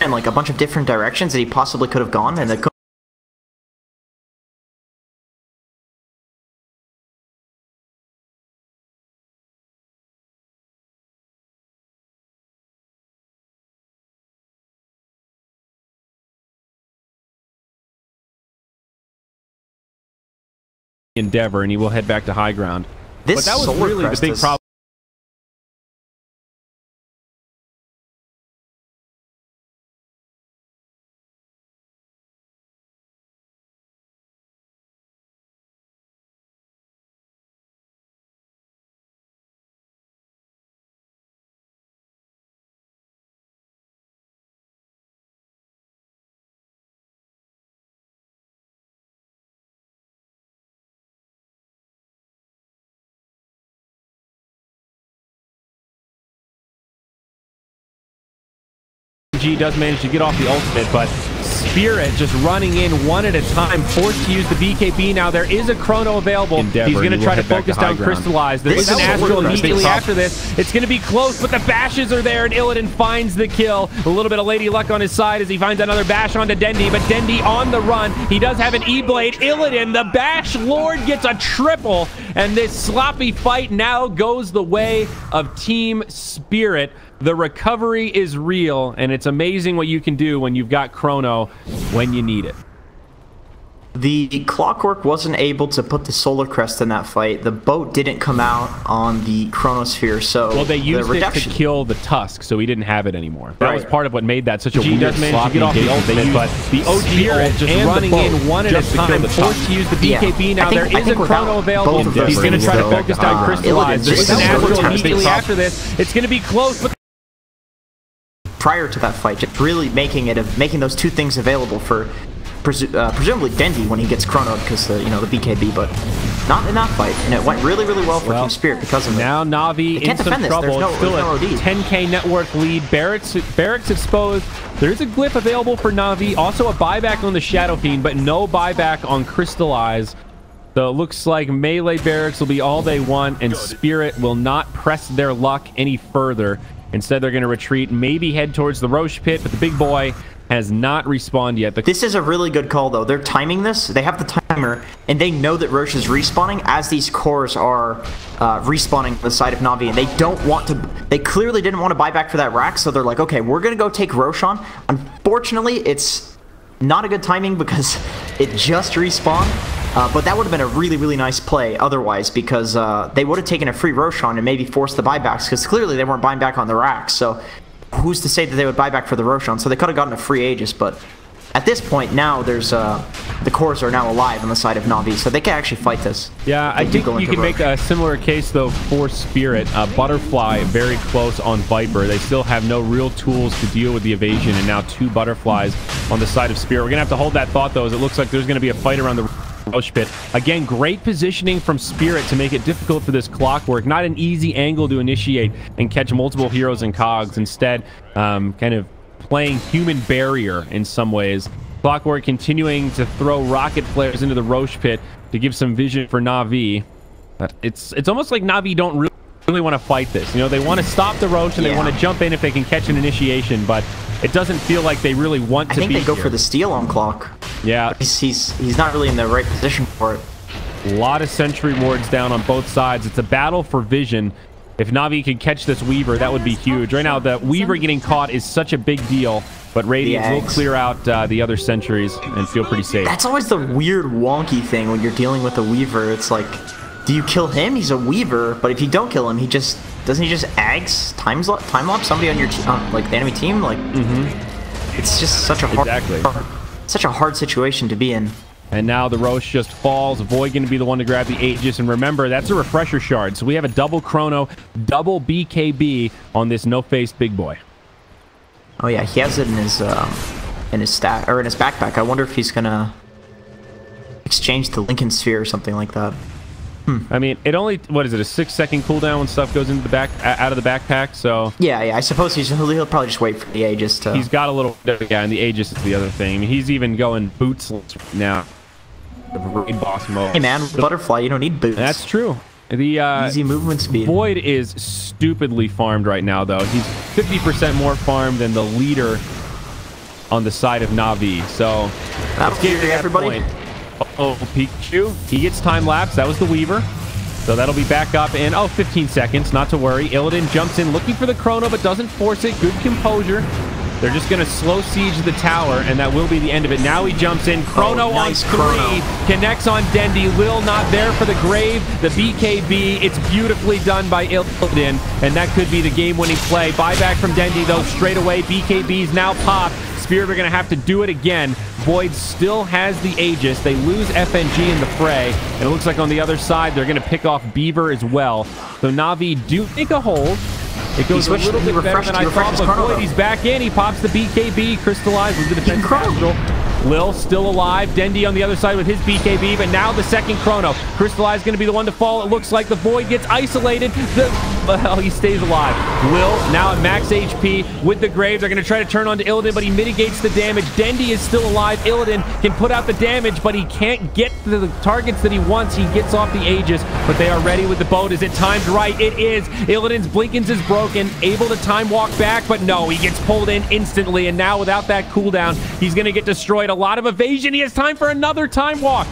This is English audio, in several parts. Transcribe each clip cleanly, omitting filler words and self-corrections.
in like a bunch of different directions that he possibly could have gone, and the endeavor, and he will head back to high ground. This but that was solar really the big problem. Does manage to get off the ultimate, but Spirit just running in one at a time, forced to use the BKB. Now there is a chrono available. Endeavor, he's going to try to focus down Crystallize. There's an Astral immediately after this. It's going to be close, but the bashes are there, and Illidan finds the kill. A little bit of Lady Luck on his side as he finds another bash onto Dendi, but Dendi on the run. He does have an E-Blade. Illidan, the Bash Lord, gets a triple, and this sloppy fight now goes the way of Team Spirit. The recovery is real, and it's amazing what you can do when you've got chrono when you need it. The Clockwork wasn't able to put the Solar Crest in that fight. The boat didn't come out on the Chronosphere, so well, they used it to kill the Tusk, so he didn't have it anymore. That was part of what made that such a weird sloppy engagement. But the OG just running in one at a time, forced to use the BKB. Now there is a chrono available. He's going to try to focus down Crystallize. There's an Astral immediately after this. It's going to be close, but prior to that fight, just really making those two things available for presumably Dendi when he gets chronoed because the the BKB, but not in that fight, and it went really well for Team Spirit because of it. Now NAVi in some trouble. It's still a 10k network lead. Barracks exposed. There is a glyph available for NAVi, also a buyback on the Shadow Fiend, but no buyback on Crystallize. So it looks like melee barracks will be all they want, and Spirit will not press their luck any further. Instead, they're going to retreat, maybe head towards the Roche pit, but the big boy has not respawned yet. This is a really good call, though. They're timing this. They have the timer, and they know that Roche is respawning as these cores are respawning the side of NAVi, and they don't want to. They clearly didn't want to buy back for that rack, so they're like, okay, we're going to go take Roche on. Unfortunately, it's not a good timing because it just respawned. But that would have been a really nice play otherwise, because they would have taken a free Roshan and maybe forced the buybacks, because clearly they weren't buying back on the racks. So who's to say that they would buy back for the Roshan? So they could have gotten a free Aegis, but at this point now there's the cores are now alive on the side of NAVi, so they can actually fight this. Yeah, I think you can make a similar case though for Spirit. Butterfly very close on Viper. They still have no real tools to deal with the evasion, and now two Butterflies on the side of Spirit. We're gonna have to hold that thought though, as it looks like there's gonna be a fight around the Roche pit. Again, great positioning from Spirit to make it difficult for this Clockwork. Not an easy angle to initiate and catch multiple heroes and cogs. Instead, kind of playing human barrier in some ways. Clockwork continuing to throw rocket flares into the Roche pit to give some vision for NAVi. But it's almost like NAVi don't really want to fight this. They want to stop the Roche, and they want to jump in if they can catch an initiation, but it doesn't feel like they really want to be. I think they go for the steal on Clock. Yeah. He's not really in the right position for it. A lot of sentry wards down on both sides. It's a battle for vision. If NAVi could catch this Weaver, that would be huge. Right now, the Weaver getting caught is such a big deal, but Radiant will clear out the other sentries and feel pretty safe. That's always the weird wonky thing when you're dealing with a Weaver. It's like, do you kill him? He's a Weaver, but if you don't kill him, doesn't he just Ags time lapse somebody on your team, like the enemy team? Like, it's just such a hard situation to be in. And now the Roche just falls. Void going to be the one to grab the Aegis. And remember, that's a refresher shard. So we have a double chrono, double BKB on this no-face big boy. Oh yeah, he has it in his stack or in his backpack. I wonder if he's gonna exchange the Lincoln Sphere or something like that. I mean, it only, what is it, a 6-second cooldown when stuff goes into the out of the backpack, so... Yeah, I suppose he'll probably just wait for the Aegis to... He's got a little... Yeah, and the Aegis is the other thing. I mean, he's even going bootsless right now. The raid boss mode. Hey man, Butterfly, you don't need boots. That's true. The easy movement speed. Void is stupidly farmed right now, though. He's 50% more farmed than the leader on the side of NAVi. So that'll give everybody. Oh, Pikachu, he gets time lapse. That was the Weaver. So that'll be back up in, 15 seconds. Not to worry. Illidan jumps in looking for the chrono, but doesn't force it. Good composure. They're just going to slow siege the tower, and that will be the end of it. Now he jumps in. Chrono nice on 3. Chrono. Connects on Dendi. Lil not there for the grave. The BKB. It's beautifully done by Illidan, and that could be the game-winning play. Buyback from Dendi, though, straight away. BKB's now popped. Spirit are going to have to do it again. Void still has the Aegis. They lose FNG in the fray, and it looks like on the other side, they're going to pick off Beaver as well. So NAVi do make a hold. It goes a little bit better than I thought, but Void, he's back in. He pops the BKB, crystallized with the defensive astral. Lil still alive. Dendi on the other side with his BKB, but now the second chrono. Crystallize going to be the one to fall. It looks like the Void gets isolated. Well, he stays alive. Lil now at max HP with the Graves. They're going to try to turn on to Illidan, but he mitigates the damage. Dendi is still alive. Illidan can put out the damage, but he can't get to the targets that he wants. He gets off the Aegis, but they are ready with the boat. Is it timed right? It is. Illidan's Blinkins is broken. Able to time walk back, but no, he gets pulled in instantly, and now without that cooldown, he's going to get destroyed. A lot of evasion. He has time for another time walk.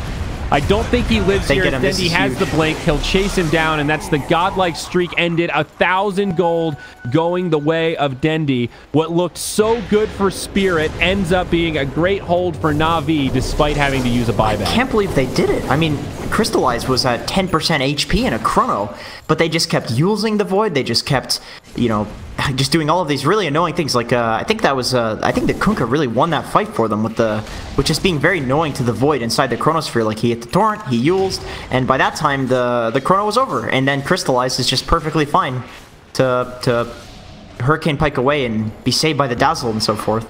I don't think he lives here. Dendi has the blink. He'll chase him down, and that's the godlike streak ended. 1,000 gold going the way of Dendi. What looked so good for Spirit ends up being a great hold for NAVi, despite having to use a buyback. I can't believe they did it. I mean, Crystallize was at 10% HP in a chrono, but they just kept using the Void. They just kept, you know, just doing all of these really annoying things. Like I think that was I think the Kunkka really won that fight for them with just being very annoying to the Void inside the Chronosphere. Like he hit the torrent, he Yuled, and by that time the chrono was over, and then Crystallize is just perfectly fine to Hurricane Pike away and be saved by the Dazzle and so forth.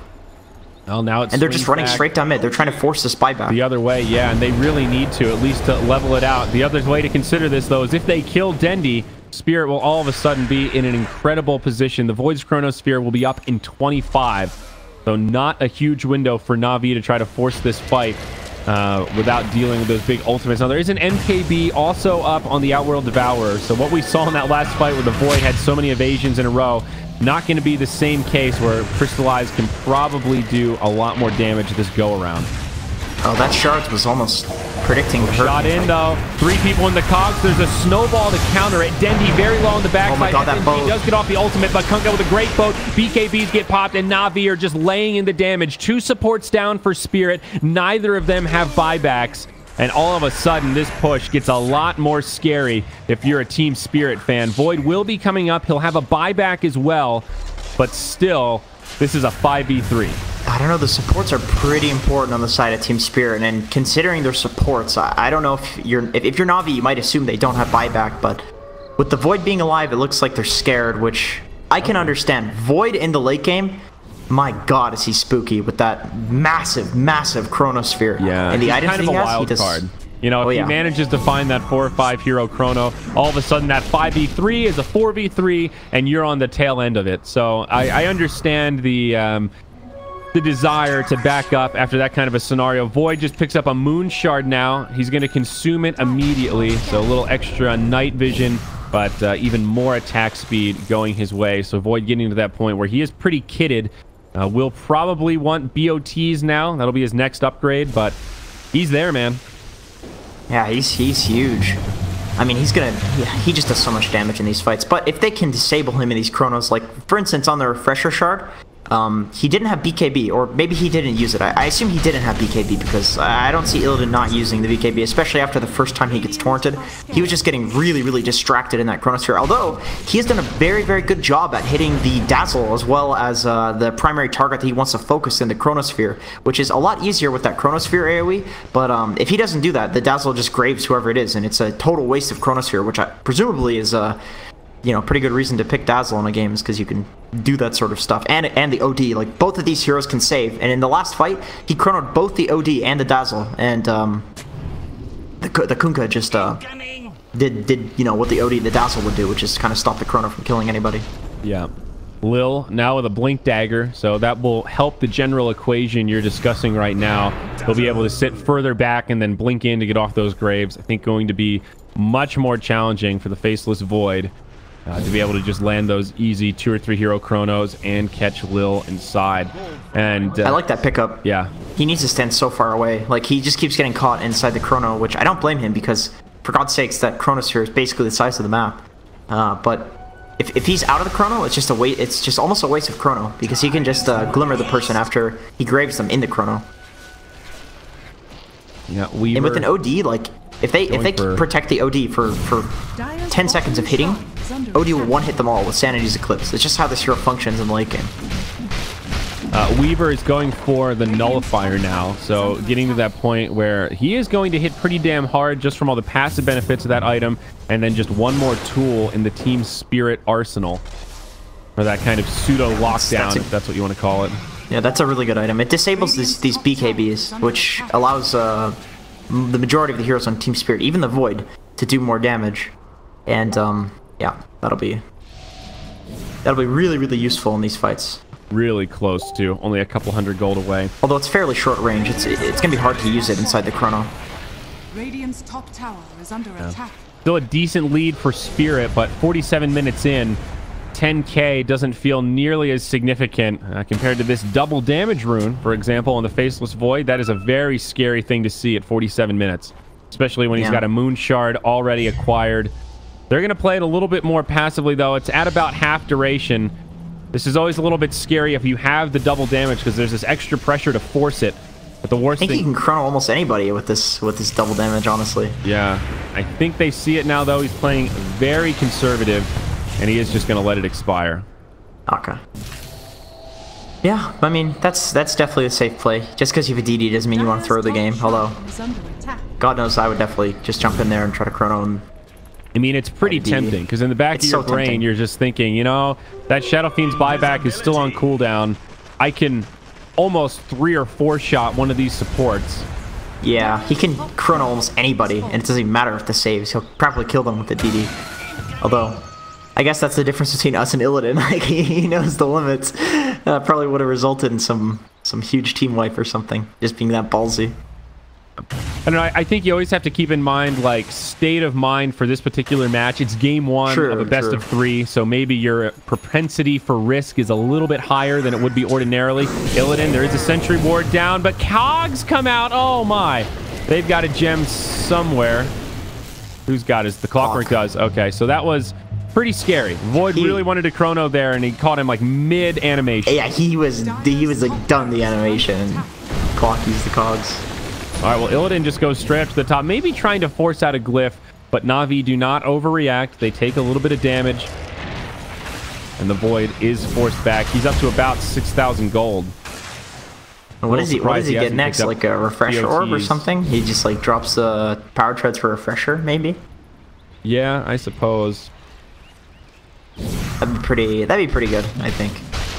Well, now it's and they're just running straight down mid. They're trying to force this buyback. The other way, yeah, and they really need to, at least to level it out. The other way to consider this, though, is if they kill Dendi, Spirit will all of a sudden be in an incredible position. The Void's Chronosphere will be up in 25. So not a huge window for NAVi to try to force this fight without dealing with those big ultimates. Now, there is an MKB also up on the Outworld Devourer. So what we saw in that last fight where the Void had so many evasions in a row, not going to be the same case where Crystallize can probably do a lot more damage this go-around. Oh, that Shards was almost predicting the shot in, though. 3 people in the cogs. There's a snowball to counter it. Dendi very low on the backside. Oh my God, that boat. He does get off the ultimate, but Kunkka with a great boat. BKBs get popped, and NAVi are just laying in the damage. 2 supports down for Spirit. Neither of them have buybacks. And all of a sudden, this push gets a lot more scary if you're a Team Spirit fan. Void will be coming up. He'll have a buyback as well. But still, this is a 5v3. I don't know. The supports are pretty important on the side of Team Spirit. And considering their supports, I don't know if you're NAVi, you might assume they don't have buyback. But with the Void being alive, it looks like they're scared, which I can understand. Void in the late game, my God, is he spooky with that massive, massive Chronosphere. Yeah, and the items kind of a wild card. You know, if he manages to find that 4 or 5 hero chrono, all of a sudden that 5v3 is a 4v3, and you're on the tail end of it. So I understand the desire to back up after that kind of a scenario. Void just picks up a Moon Shard now. He's going to consume it immediately, so a little extra night vision, but even more attack speed going his way. So Void getting to that point where he is pretty kitted. Will probably want BOTs now. That'll be his next upgrade, but he's there, man. Yeah, he's huge. I mean, he just does so much damage in these fights. But if they can disable him in these chronos, like, for instance, on the Refresher Shard, he didn't have BKB, or maybe he didn't use it. I assume he didn't have BKB because I don't see Illidan not using the BKB, especially after the first time he gets torrented. He was just getting really, really distracted in that Chronosphere, although he has done a very, very good job at hitting the Dazzle as well as the primary target that he wants to focus in the Chronosphere, which is a lot easier with that Chronosphere AoE, but if he doesn't do that, the Dazzle just graves whoever it is, and it's a total waste of Chronosphere, which presumably is you know, pretty good reason to pick Dazzle in a game is because you can do that sort of stuff. And the OD, like, both of these heroes can save. And in the last fight, he chronoed both the OD and the Dazzle. And the Kunkka just did you know, what the OD, the Dazzle would do, which is kind of stop the chrono from killing anybody. Yeah. Lil now with a Blink Dagger, so that will help the general equation you're discussing right now. He'll be able to sit further back and then blink in to get off those graves. I think going to be much more challenging for the Faceless Void. to be able to just land those easy 2 or 3 hero chronos and catch Lil inside. And I like that pickup. Yeah. He needs to stand so far away. Like, he just keeps getting caught inside the chrono, which I don't blame him because, for God's sakes, that chronosphere is basically the size of the map. But if he's out of the chrono, it's just a wait. It's just almost a waste of chrono because he can just glimmer the person after he graves them in the chrono. Yeah, Weaver. And with an OD, like if they protect the OD for 10 seconds of hitting, OD will one-hit them all with Sanity's Eclipse. It's just how this hero functions in the late game. Weaver is going for the nullifier now, so getting to that point where he is going to hit pretty damn hard just from all the passive benefits of that item, and then just one more tool in the team's spirit arsenal for that kind of pseudo lockdown, if that's what you want to call it. Yeah, that's a really good item. It disables these BKBs, which allows the majority of the heroes on Team Spirit, even the Void, to do more damage. And yeah, that'll be really, really useful in these fights. Really close to, only a couple 100 gold away. Although it's fairly short range, it's gonna be hard to use it inside the chrono. Radiant's top tower is under attack. Still a decent lead for Spirit, but 47 minutes in, 10k doesn't feel nearly as significant compared to this double damage rune, for example, on the Faceless Void. That is a very scary thing to see at 47 minutes, especially when he's got a Moon Shard already acquired. They're going to play it a little bit more passively, though. It's at about half duration. This is always a little bit scary if you have the double damage because there's this extra pressure to force it. But the worst thing... I think he can chrono almost anybody with this double damage, honestly. Yeah. I think they see it now, though. He's playing very conservative, and he is just going to let it expire. Okay. Yeah, I mean, that's definitely a safe play. Just because you have a DD doesn't mean you want to throw the game. Although, God knows I would definitely just jump in there and try to chrono and... I mean, it's pretty tempting, because in the back of your brain, you're just thinking, you know, that Shadow Fiend's buyback is still on cooldown. I can almost 3 or 4 shot one of these supports. Yeah, he can chrono almost anybody, and it doesn't even matter if the saves. He'll probably kill them with the DD. Although, I guess that's the difference between us and Illidan. Like, he knows the limits. Probably would have resulted in some huge team wipe or something, just being that ballsy. I don't know, I think you always have to keep in mind, like, state of mind for this particular match. It's game 1 of a best of 3, so maybe your propensity for risk is a little bit higher than it would be ordinarily. Illidan, there is a Sentry Ward down, but Cogs come out. Oh my. They've got a gem somewhere. Who's got it? The Clockwork does. Okay, so that was pretty scary. Void really wanted to chrono there, and he caught him, like, mid-animation. Yeah, he was like, done the animation, and Clock used the Cogs. All right, well, Illidan just goes straight up to the top, maybe trying to force out a glyph, but Navi do not overreact. They take a little bit of damage, and the Void is forced back. He's up to about 6,000 gold. What does he get next? Like a refresher orb or something? He just like drops the power treads for a refresher, maybe? Yeah, I suppose. That'd be pretty good, I think.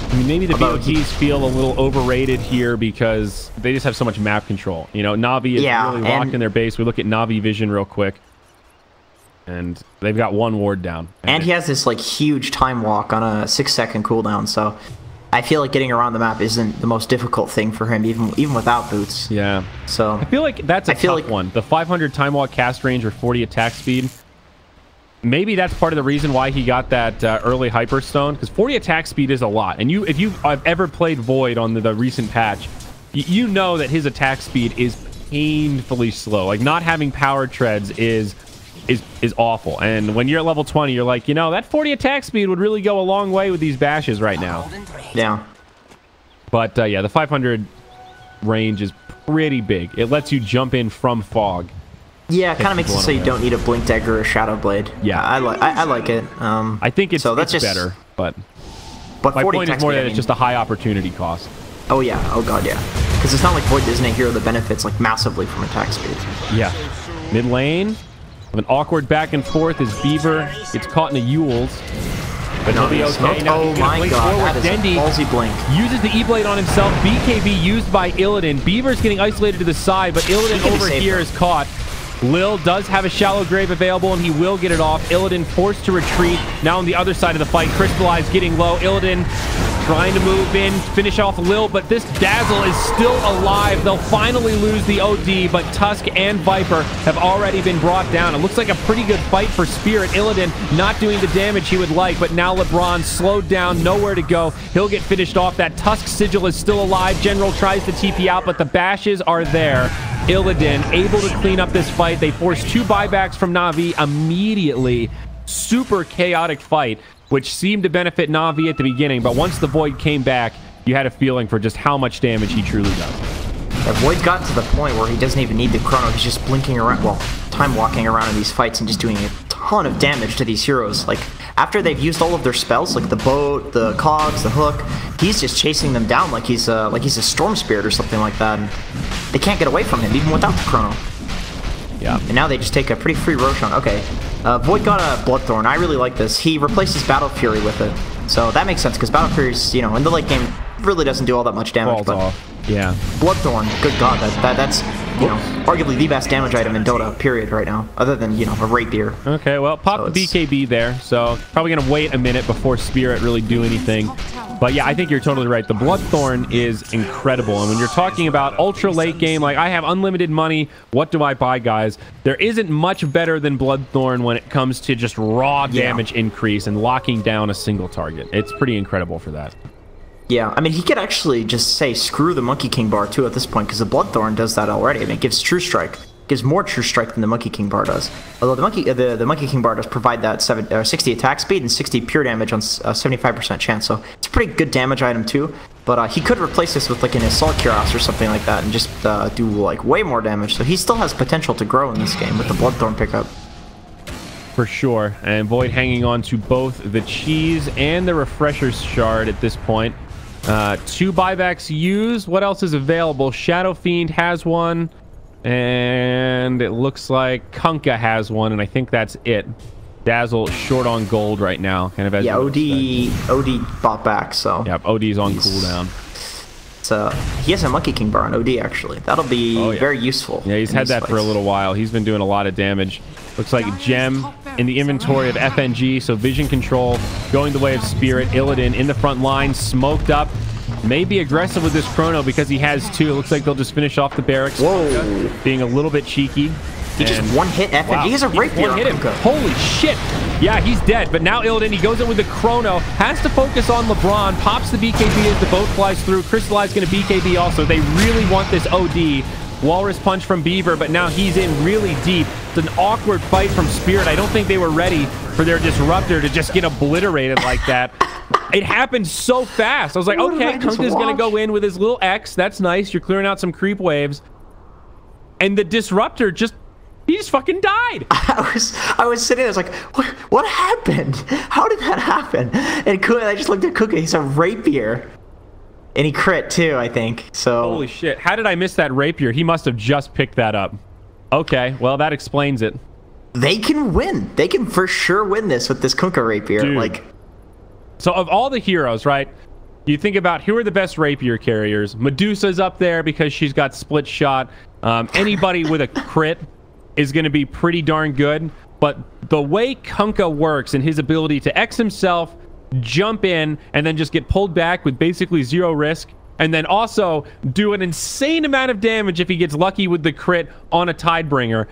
I mean, maybe the BOTs feel a little overrated here because they just have so much map control. You know, Navi is really locked in their base. We look at Navi vision real quick, and they've got 1 ward down. And he has this like huge time walk on a 6-second cooldown, so I feel like getting around the map isn't the most difficult thing for him, even without boots. Yeah. So I feel like that's a tough one. The 500 time walk cast range or 40 attack speed. Maybe that's part of the reason why he got that early Hyperstone, because 40 attack speed is a lot. And if you've ever played Void on the recent patch, you know that his attack speed is painfully slow. Like, not having power treads is awful. And when you're at level 20, you're like, you know, that 40 attack speed would really go a long way with these bashes right now. Yeah. But yeah, the 500 range is pretty big. It lets you jump in from fog. Yeah, it kind of makes it so you don't need a Blink Dagger or a Shadow Blade. Yeah, I like it. I think it's better, but my point is more that it's just a high opportunity cost. Oh yeah, oh god, yeah. Because it's not like Void isn't a hero that benefits like massively from attack speed. Yeah. Mid lane, with an awkward back and forth is Beaver. It's caught in the Yules. But he'll be okay. Now oh my god, that is a ballsy blink. Uses the E-Blade on himself. BKB used by Illidan. Beaver's getting isolated to the side, but Illidan over here is caught. Lil does have a shallow grave available, and he will get it off. Illidan forced to retreat. Now on the other side of the fight, Crystallize getting low. Illidan trying to move in, finish off Lil, but this Dazzle is still alive. They'll finally lose the OD, but Tusk and Viper have already been brought down. It looks like a pretty good fight for Spirit. Illidan not doing the damage he would like, but now LeBron slowed down, nowhere to go. He'll get finished off. That Tusk Sigil is still alive. General tries to TP out, but the bashes are there. Illidan able to clean up this fight. They force 2 buybacks from NAVi immediately. Super chaotic fight, which seemed to benefit NAVi at the beginning, but once the Void came back, you had a feeling for just how much damage he truly does. Yeah, Void's gotten to the point where he doesn't even need the chrono. He's just blinking around, well, time walking around in these fights and just doing a ton of damage to these heroes. Like, after they've used all of their spells, like the boat, the cogs, the hook, he's just chasing them down like he's a storm spirit or something like that. And they can't get away from him even without the chrono. Yeah. And now they just take a pretty free Roshan. Okay. Void got a Bloodthorn. I really like this. He replaces Battle Fury with it. So that makes sense, because Battle Fury's, you know, in the late game, really doesn't do all that much damage. Falls off. Yeah. Bloodthorn, good god, that's, you know, arguably the best damage item in Dota, period, right now. Other than, you know, a Rapier. Okay, well, pop So the BKB there. So probably going to wait a minute before Spirit really do anything. But yeah, I think you're totally right. The Bloodthorn is incredible. And when you're talking about ultra late game, like I have unlimited money, what do I buy, guys? There isn't much better than Bloodthorn when it comes to just raw damage increase and locking down a single target. It's pretty incredible for that. Yeah, I mean, he could actually just say, screw the Monkey King bar, too, at this point, because the Bloodthorn does that already. I mean, it gives True Strike. It gives more True Strike than the Monkey King bar does. Although the Monkey King bar does provide that 60 attack speed and 60 pure damage on 75% chance, so it's a pretty good damage item, too. But he could replace this with, like, an Assault Cuirass or something like that and just do, like, way more damage. So he still has potential to grow in this game with the Bloodthorn pickup. For sure. And Void hanging on to both the Cheese and the Refresher's Shard at this point. 2 buybacks used. What else is available? Shadow Fiend has one, and it looks like Kunkka has one, and I think that's it. Dazzle short on gold right now, kind of as OD bought back, so yep, OD's on cooldown. So he has a Monkey King bar on OD actually. That'll be very useful. Yeah, he's had that for a little while. He's been doing a lot of damage. Looks like Gem in the inventory of FNG, so vision control going the way of Spirit. Illidan in the front line, smoked up. Maybe aggressive with this chrono because he has 2. It looks like they'll just finish off the barracks. Whoa. Being a little bit cheeky. He just one-hit FNG. Wow. He has a Rapier on him. Holy shit. Yeah, he's dead. But now Illidan, he goes in with the chrono. Has to focus on LeBron. Pops the BKB as the boat flies through. Crystallize going to BKB also. They really want this OD. Walrus punch from Beaver, but now he's in really deep. It's an awkward fight from Spirit. I don't think they were ready for their Disruptor to just get obliterated like that. It happened so fast. I was like, okay, Kunkka's going to go in with his little X. That's nice. You're clearing out some creep waves. And the Disruptor just... he just fucking died. I was sitting there, I was like, what happened? How did that happen? And I just looked at Kunkka, he's a Rapier. And he crit too, I think. So holy shit. How did I miss that Rapier? He must have just picked that up. Okay, well, that explains it. They can win. They can for sure win this with this Kunkka Rapier. Dude. Like, so of all the heroes, right? You think about who are the best Rapier carriers. Medusa's up there because she's got split shot. Anybody with a crit is going to be pretty darn good. But the way Kunkka works and his ability to X himself, jump in, and then just get pulled back with basically 0 risk, and then also do an insane amount of damage if he gets lucky with the crit on a Tidebringer.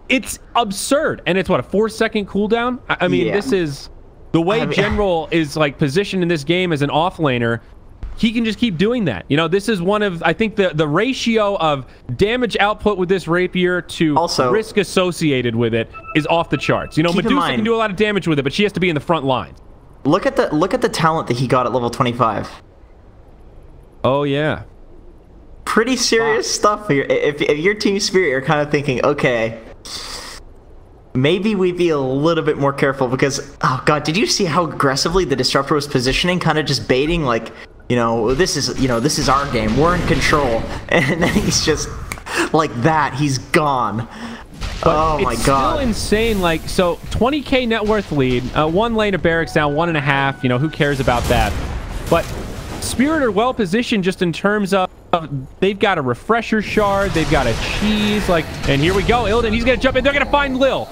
It's absurd. And it's what, a 4-second cooldown? I mean, this is the way General is like positioned in this game as an offlaner. He can just keep doing that. You know, this is one of, I think the ratio of damage output with this Rapier to also risk associated with it is off the charts. You know, Medusa can do a lot of damage with it, but she has to be in the front line. Look at the talent that he got at level 25. Oh yeah, pretty serious stuff here. If you're Team Spirit, you're kind of thinking, okay, maybe we'd be a little bit more careful because, oh god, did you see how aggressively the Disruptor was positioning, kind of just baiting, like, you know, this is our game, we're in control, and then he's just like that, he's gone. But oh my god, still insane. Like, so 20k net worth lead, 1 lane of barracks down, 1.5. You know, who cares about that? But Spirit are well positioned just in terms of they've got a Refresher Shard, they've got a Cheese, like, and here we go. Illidan, he's gonna jump in. They're gonna find Lil.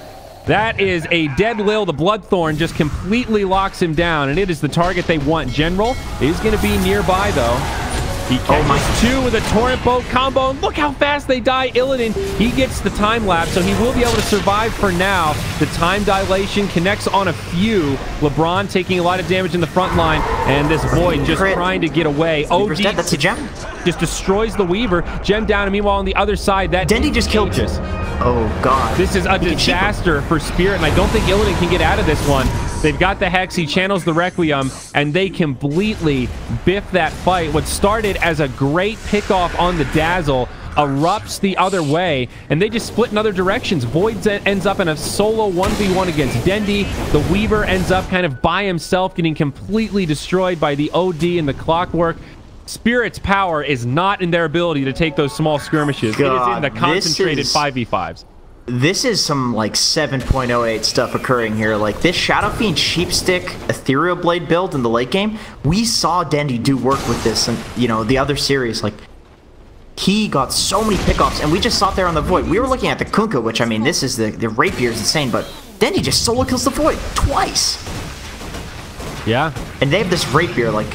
That is a dead Lil. The Bloodthorn just completely locks him down, and it is the target they want. General is going to be nearby, though. He catches two with a Torrent Boat combo, and look how fast they die. Illidan, he gets the time lapse, so he will be able to survive for now. The time dilation connects on a few. LeBron taking a lot of damage in the front line, and this Void just trying to get away. OD that's a gem. Just destroys the Weaver. Gem down, and meanwhile on the other side, that Dendi just killed just. Oh god. This is a disaster for Spirit, and I don't think Illidan can get out of this one. They've got the Hex, he channels the Requiem, and they completely biff that fight. What started as a great pickoff on the Dazzle erupts the other way, and they just split in other directions. Void ends up in a solo 1v1 against Dendi. The Weaver ends up kind of by himself, getting completely destroyed by the OD and the Clockwork. Spirit's power is not in their ability to take those small skirmishes. God, it is in the concentrated 5v5s. This is some like 7.08 stuff occurring here. Like this Shadow Fiend Sheepstick Ethereal Blade build in the late game, we saw Dendi do work with this, and you know the other series, like he got so many pickoffs, and we just saw it there on the Void. We were looking at the Kunkka, which I mean, this is the Rapier is insane, but Dendi just solo kills the Void twice. Yeah, and they have this Rapier. Like,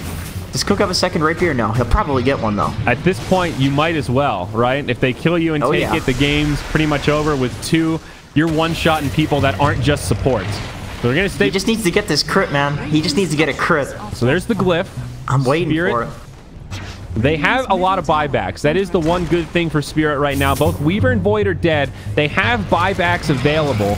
does Kunkka have a second Rapier? No, he'll probably get one though. At this point, you might as well, right? If they kill you and take it, the game's pretty much over. With two, you're one-shotting people that aren't just supports. So they're gonna stay. He just needs to get this crit, man. He just needs to get a crit. So there's the glyph. I'm waiting for it. They have a lot of buybacks. That is the one good thing for Spirit right now. Both Weaver and Void are dead. They have buybacks available.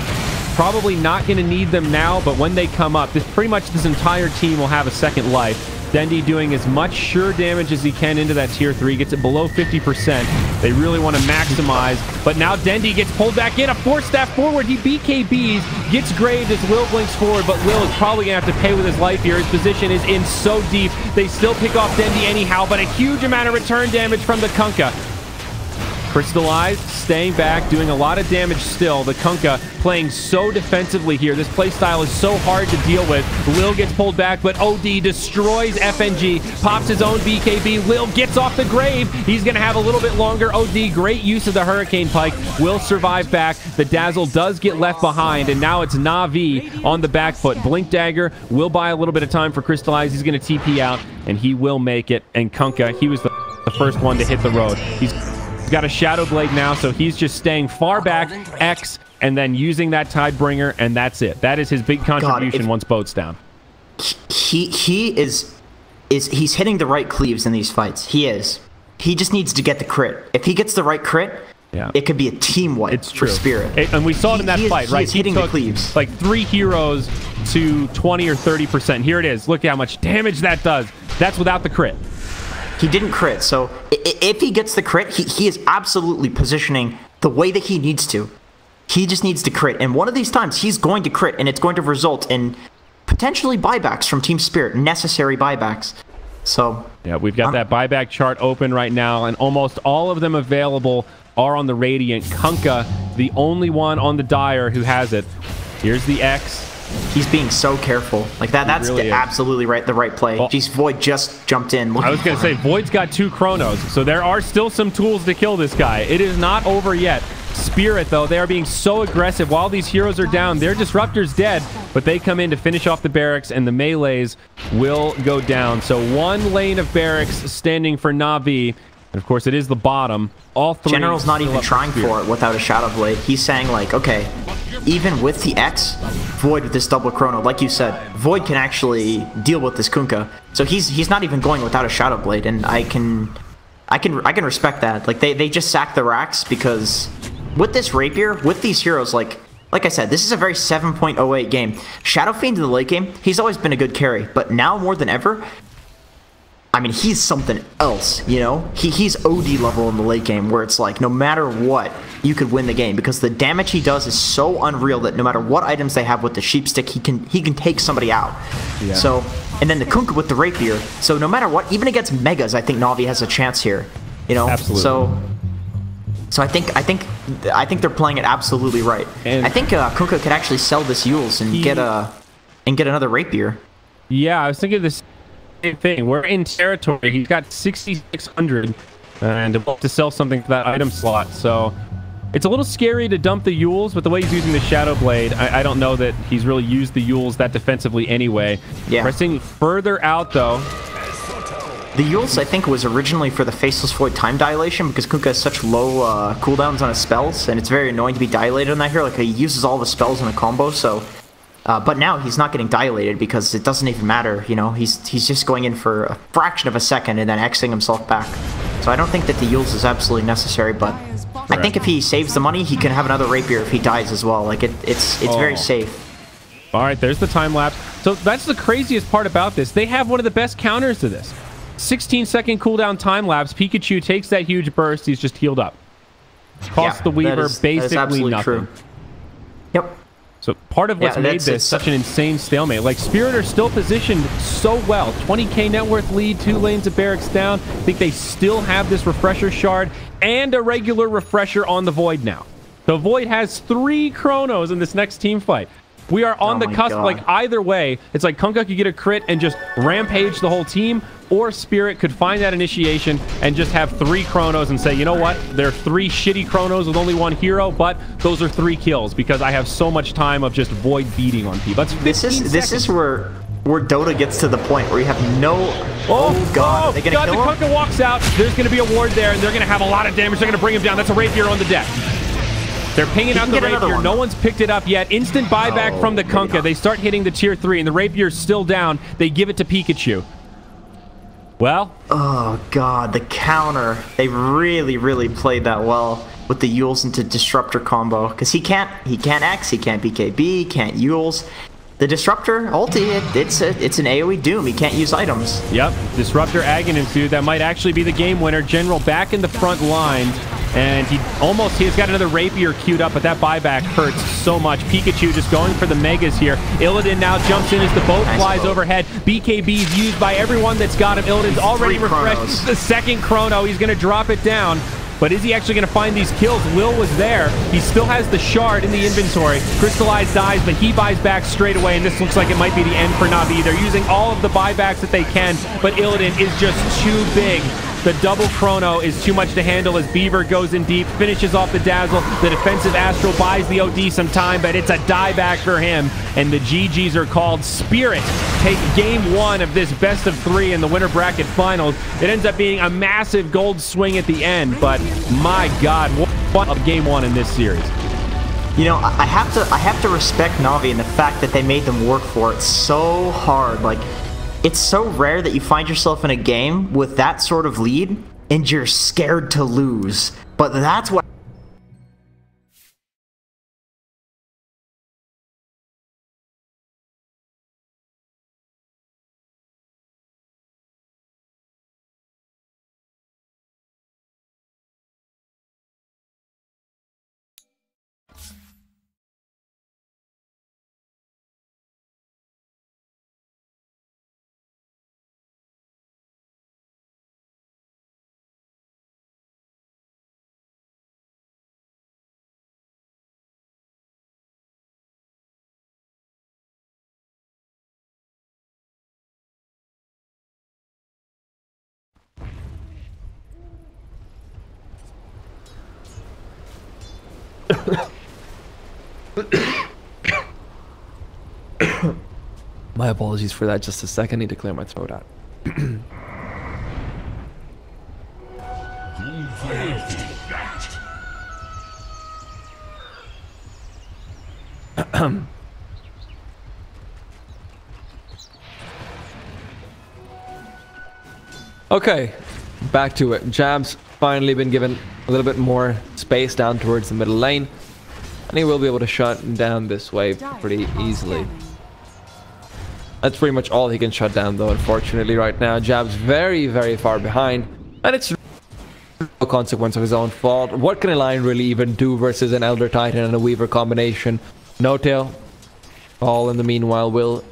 Probably not going to need them now, but when they come up, pretty much this entire team will have a second life. Dendi doing as much sure damage as he can into that tier 3, gets it below 50%. They really want to maximize, but now Dendi gets pulled back in, a 4-staff forward. He BKBs, gets graved as Will blinks forward, but Will is probably going to have to pay with his life here. His position is in so deep. They still pick off Dendi anyhow, but a huge amount of return damage from the Kunkka. Crystallized, staying back, doing a lot of damage still. The Kunkka playing so defensively here. This playstyle is so hard to deal with. Lil gets pulled back, but OD destroys FNG, pops his own BKB. Lil gets off the grave. He's going to have a little bit longer. OD, great use of the Hurricane Pike. Will survive back. The Dazzle does get left behind, and now it's NAVi on the back foot. Blink Dagger will buy a little bit of time for Crystallize. He's going to TP out, and he will make it. And Kunkka, he was the first one to hit the road. He's got a Shadow Blade now, so he's just staying far back, X, and then using that Tidebringer, and that's it. That is his big contribution once Boat's down. He's hitting the right cleaves in these fights. He is. He just needs to get the crit. If he gets the right crit, it could be a team wipe for Spirit. And we saw it in that fight, right? He hitting the cleaves. Like 3 heroes to 20 or 30%. Here it is. Look at how much damage that does. That's without the crit. He didn't crit, so if he gets the crit, he is absolutely positioning the way that he needs to. He just needs to crit, and one of these times he's going to crit, and it's going to result in potentially buybacks from Team Spirit, necessary buybacks. So yeah, we've got that buyback chart open right now, and almost all of them available are on the Radiant. Kunkka, the only one on the Dire who has it. Here's the X. He's being so careful. Like that's really absolutely the right play. Well, geez, Void just jumped in. I was going to say, Void's got 2 Chronos, so there are still some tools to kill this guy. It is not over yet. Spirit, though, they are being so aggressive. While these heroes are down, their Disruptor's dead, but they come in to finish off the barracks, and the melees will go down. So 1 lane of barracks standing for NAVi. And of course, it is the bottom. All 3 General's not even trying for it without a Shadow Blade. He's saying, like, okay, even with the X, Void with this double Chrono, like you said, Void can actually deal with this Kunkka. So he's not even going without a Shadow Blade, and I can respect that. Like they just sack the racks because with this Rapier, with these heroes, like I said, this is a very 7.08 game. Shadow Fiend in the late game, he's always been a good carry, but now more than ever, I mean, he's something else, you know? He's OD level in the late game, where it's like, no matter what, you could win the game, because the damage he does is so unreal that no matter what items they have with the Sheepstick, he can take somebody out. Yeah. So, and then the Kunkka with the Rapier, so no matter what, even against Megas, I think NAVi has a chance here, you know? Absolutely. So I think they're playing it absolutely right. And I think Kunkka could actually sell this Yules and get another Rapier. Yeah, I was thinking this thing. We're in territory. He's got 6,600 and to sell something for that item slot. So It's a little scary to dump the Yules, but the way he's using the Shadow Blade, I don't know that he's really used the Yules that defensively anyway. Yeah. Pressing further out, though. The Yules, I think, was originally for the Faceless Void time dilation because Kunkka has such low cooldowns on his spells, and it's very annoying to be dilated on that hero. Like, he uses all the spells in a combo, so... but now he's not getting dilated because it doesn't even matter, you know? He's just going in for a fraction of a second and then Xing himself back. So I don't think that the Yules is absolutely necessary, but I think if he saves the money, he can have another Rapier if he dies as well. Like, it's very safe. All right, there's the time lapse. So that's the craziest part about this. They have one of the best counters to this. 16-second cooldown time lapse. Pikachu takes that huge burst. He's just healed up. Costs the Weaver basically nothing. True. Yep. So part of what's made this such an insane stalemate. Like, Spirit are still positioned so well. 20k net worth lead, 2 lanes of barracks down. I think they still have this refresher shard and a regular refresher on the Void now. The Void has 3 Chronos in this next team fight. We are on the cusp. Like, either way, it's like Kunkka could get a crit and just rampage the whole team, or Spirit could find that initiation and just have 3 Chronos and say, you know what, there are 3 shitty Chronos with only 1 hero, but those are 3 kills because I have so much time of just Void beating on people. That's 15 seconds. This is where Dota gets to the point where you have no... Oh god, are they gonna kill him? The Kunkka walks out, there's going to be a ward there, and they're going to have a lot of damage. They're going to bring him down. That's a Rapier on the deck. They're pinging out the Rapier. No one's picked it up yet. Instant buyback from the Kunkka. They start hitting the tier 3, and the Rapier's still down. They give it to Pikachu. Well. Oh, God. The counter. They really, really played that well with the Yules into Disruptor combo. Because he can't X, he can't BKB, he can't Yules. The Disruptor ulti, it's an AoE Doom. He can't use items. Yep. Disruptor Aghanim, dude. That might actually be the game winner. General back in the front line. And he's got another Rapier queued up, but that buyback hurts so much. Pikachu just going for the Megas here. Illidan now jumps in as the boat flies overhead. BKB is used by everyone that's got him. Illidan's already refreshed the second Chrono. He's going to drop it down. But is he actually going to find these kills? Lil was there. He still has the shard in the inventory. Crystallized dies, but he buys back straight away, and this looks like it might be the end for NAVi. They're using all of the buybacks that they can, but Illidan is just too big. The double Chrono is too much to handle as Beaver goes in deep, finishes off the Dazzle. The defensive Astral buys the OD some time, but it's a dieback for him, and the GGs are called. Spirit take game 1 of this best of 3 in the winter bracket finals. It ends up being a massive gold swing at the end, but my God, what a game 1 in this series. You know, I have to respect NAVi and the fact that they made them work for it so hard. Like, it's so rare that you find yourself in a game with that sort of lead and you're scared to lose. But that's what... My apologies for that. Just a second. I need to clear my throat out. Okay, back to it. Jab's finally been given a little bit more space down towards the middle lane, and he will be able to shut down this wave pretty easily. That's pretty much all he can shut down, though, unfortunately, right now. Jab's very, very far behind, and it's no consequence of his own fault. What can a Lion really even do versus an Elder Titan and a Weaver combination? No Tail, all in the meanwhile, will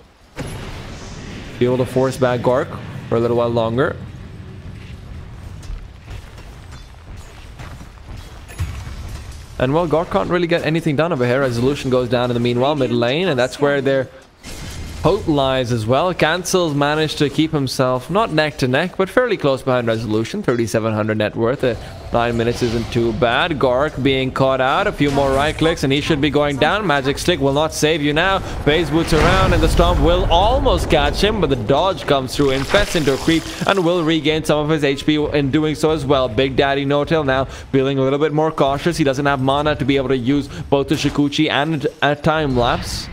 be able to force back Gork for a little while longer. And well, Gork can't really get anything done over here as Resolution goes down in the meanwhile, mid lane, and that's where they're Hope lies as well. Cancels managed to keep himself not neck to neck, but fairly close behind resolution. 3,700 net worth. 9 minutes isn't too bad. Gork being caught out. A few more right clicks and he should be going down. Magic Stick will not save you now. Phase boots around and the Stomp will almost catch him, but the dodge comes through, infests into a creep, and will regain some of his HP in doing so as well. Big Daddy No-Tail now feeling a little bit more cautious. He doesn't have mana to be able to use both the Shikuchi and a time lapse.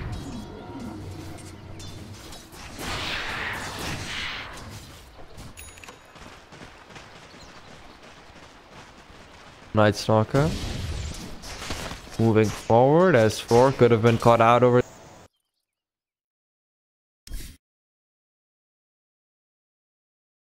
Night Stalker moving forward as 4 could have been caught out over